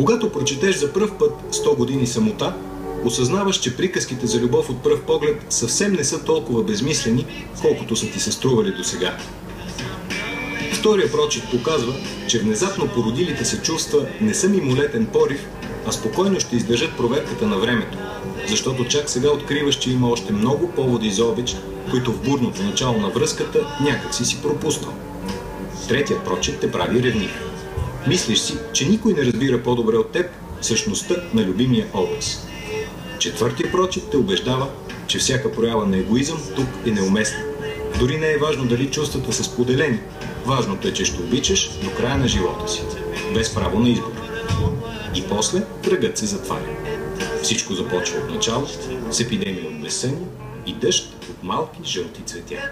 Когато прочетеш за пръв път «100 години самота», осъзнаваш, че приказките за любов от пръв поглед съвсем не са толкова безмислени, колкото са ти се стрували досега. Втория прочит показва, че внезапно породилите се чувства не са мимолетен порив, а спокойно ще издържат проверката на времето, защото чак сега откриваш, че има още много поводи за обич, които в бурното начало на връзката някак си пропуснал. Третият прочит те прави ревнив. Мислиш си, че никой не разбира по-добре от теб същността на любимия образ. Четвъртият прочит те убеждава, че всяка проява на егоизъм тук е неуместна. Дори не е важно дали чувствата са споделени. Важното е, че ще обичаш до края на живота си, без право на избор. И после кръгът се затваря. Всичко започва от начало, с епидемия от безсъние и дъжд от малки жълти цветя.